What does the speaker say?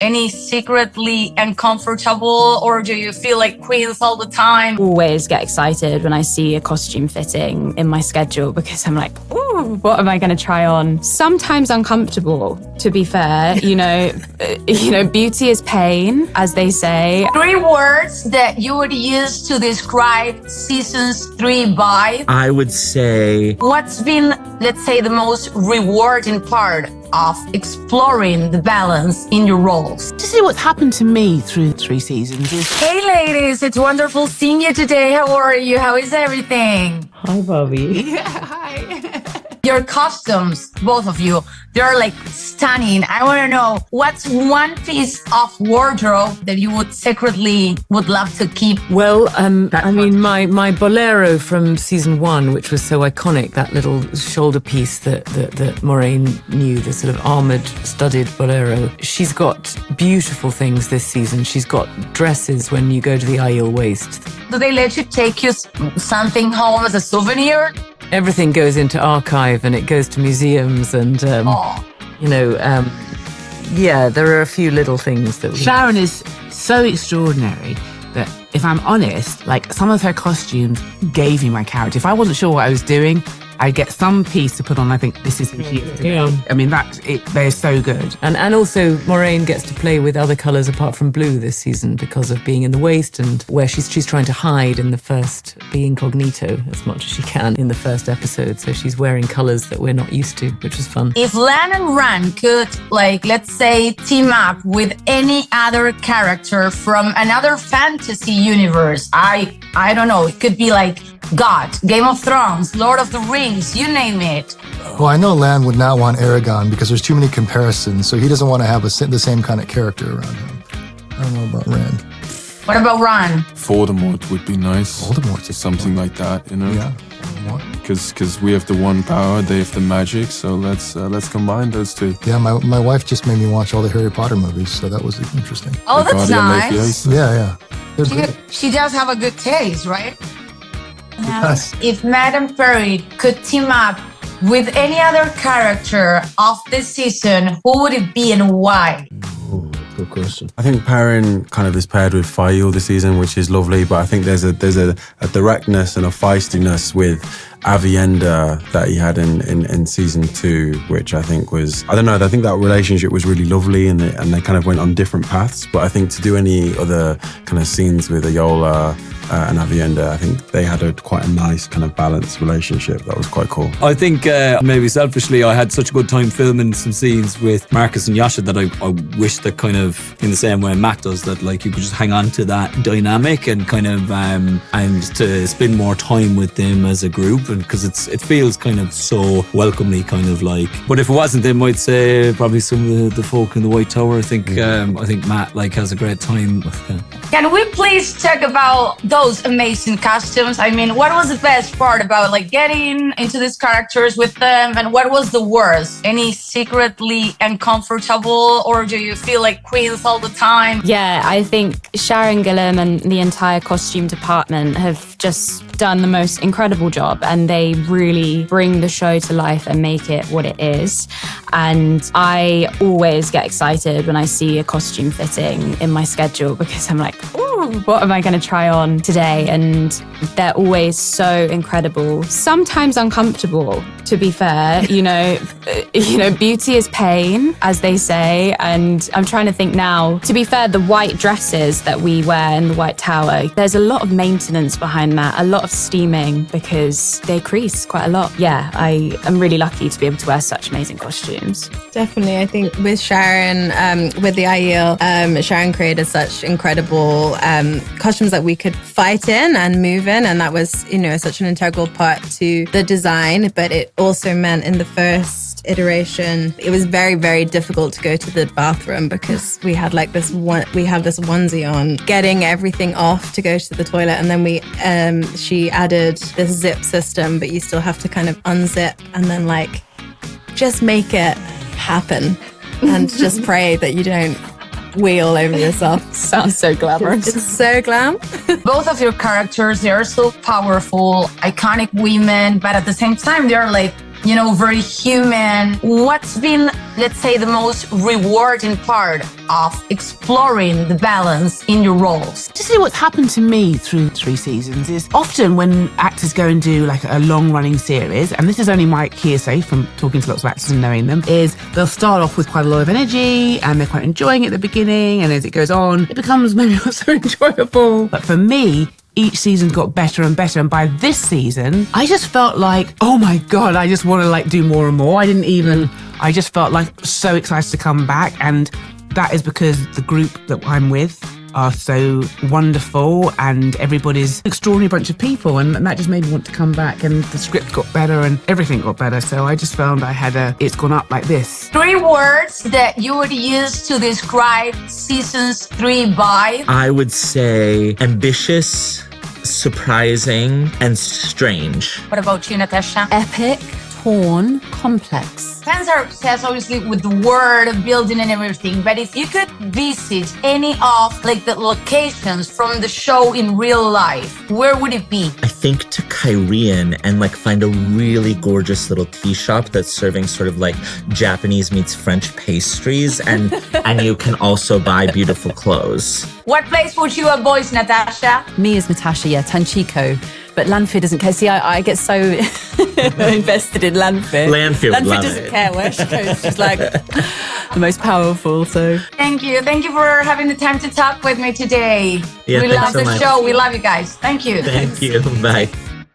Any secretly uncomfortable, or do you feel like queens all the time? Always get excited when I see a costume fitting in my schedule because I'm like, ooh, what am I going to try on? Sometimes uncomfortable, to be fair. You know, beauty is pain, as they say. 3 words that you would use to describe seasons 3 by? I would say... What's been, let's say, the most rewarding part of exploring the balance in your roles? To see what's happened to me through 3 seasons is... Hey ladies, it's wonderful seeing you today. How are you? How is everything? Hi, Bobby. Yeah, hi. Your costumes, both of you, they're like stunning. I want to know, what's one piece of wardrobe that you would love to keep? Well, I mean, my bolero from season 1, which was so iconic, that little shoulder piece that Maureen knew, the sort of armoured studded bolero. She's got beautiful things this season. She's got dresses when you go to the Aiel waist. Do they let you take you something home as a souvenir? Everything goes into archive and it goes to museums and, yeah, there are a few little things that... Sharon is so extraordinary that, if I'm honest, like, some of her costumes gave me my character. If I wasn't sure what I was doing, I'd get some piece to put on. I think this is who she is. Yeah. I mean, they're so good. And also, Maureen gets to play with other colours apart from blue this season because of being in the waist and where she's trying to hide in the first, be incognito as much as she can in the first episode. So she's wearing colours that we're not used to, which was fun. If Lan and Ran could, like, let's say, team up with any other character from another fantasy universe, I don't know, it could be like God, Game of Thrones, Lord of the Rings, you name it. Well, I know Lan would not want Aragon because there's too many comparisons, so he doesn't want to have the same kind of character around him. I don't know about Rand. What about Ron? Voldemort would be nice. Voldemort. Something like that, you know? Yeah. Because we have the one power, they have the magic, so let's combine those 2. Yeah, my wife just made me watch all the Harry Potter movies, so that was interesting. Oh, that's nice. Yeah. They're great. She does have a good taste, right? Yes. If Madame Perry could team up with any other character of this season, who would it be and why? Good question. I think Perrin kind of is paired with Fayoul this season, which is lovely, but I think there's a directness and a feistiness with Avienda that he had in season 2, which I think was, I don't know, I think that relationship was really lovely and they kind of went on different paths, but I think to do any other kind of scenes with Ayola and Avienda, I think they had quite a nice kind of balanced relationship. That was quite cool. I think maybe selfishly, I had such a good time filming some scenes with Marcus and Yasha that I wish that kind of in the same way Matt does, that like you could just hang on to that dynamic and kind of and to spend more time with them as a group, and because it feels kind of so welcomely kind of like. But if it wasn't them, I'd say probably some of the folk in the White Tower. I think Matt like has a great time with. Can we please talk about those amazing costumes? I mean, what was the best part about like getting into these characters with them, and what was the worst? Any secretly uncomfortable, or do you feel like queens all the time? Yeah, I think Sharon Gillam and the entire costume department have just done the most incredible job, and they really bring the show to life and make it what it is. And I always get excited when I see a costume fitting in my schedule because I'm like, ooh, what am I going to try on today? And they're always so incredible. Sometimes uncomfortable, to be fair. You know, beauty is pain, as they say. And I'm trying to think now, to be fair, the white dresses that we wear in the White Tower, there's a lot of maintenance behind that, a lot of steaming because they crease quite a lot. Yeah, I am really lucky to be able to wear such amazing costumes. Definitely. I think with Sharon, with the Aiel, Sharon created such incredible costumes that we could fight in and move in, and that was, such an integral part to the design. But it also meant in the first iteration, it was very, very difficult to go to the bathroom because we had like this onesie on, getting everything off to go to the toilet, and then she added this zip system, but you still have to kind of unzip and then like just make it happen and just pray that you don't wheel over yourself. Sounds so glamorous. It's so glam. Both of your characters, they are so powerful, iconic women, but at the same time, they're like very human. What's been, let's say, the most rewarding part of exploring the balance in your roles? To see what's happened to me through 3 seasons is often when actors go and do like a long running series, and this is only my hearsay from talking to lots of actors and knowing them, is they'll start off with quite a lot of energy and they're quite enjoying it at the beginning, and as it goes on, it becomes maybe not so enjoyable. But for me, each season got better and better, and by this season, I just felt like, oh my God, I just want to like do more and more. I just felt like so excited to come back, and that is because the group that I'm with are so wonderful and everybody's an extraordinary bunch of people, and that just made me want to come back, and the script got better and everything got better. So I just found it's gone up like this. 3 words that you would use to describe seasons 3 by? I would say ambitious, surprising, and strange. What about you, Natasha? Epic, torn, complex. Fans are obsessed, obviously, with the world building and everything. But if you could visit any of the locations from the show in real life, where would it be? I think to Korean and find a really gorgeous little tea shop that's serving sort of Japanese meets French pastries, and you can also buy beautiful clothes. What place would you avoid, Natasha? Me as Natasha, Tanchico. But Lanfear doesn't care. See, I get so invested in Lanfear. Lanfear doesn't care where she goes. She's like the most powerful. So thank you for having the time to talk with me today. Yeah, we love so the much. show. We love you guys. Thank you. Thank you. Bye.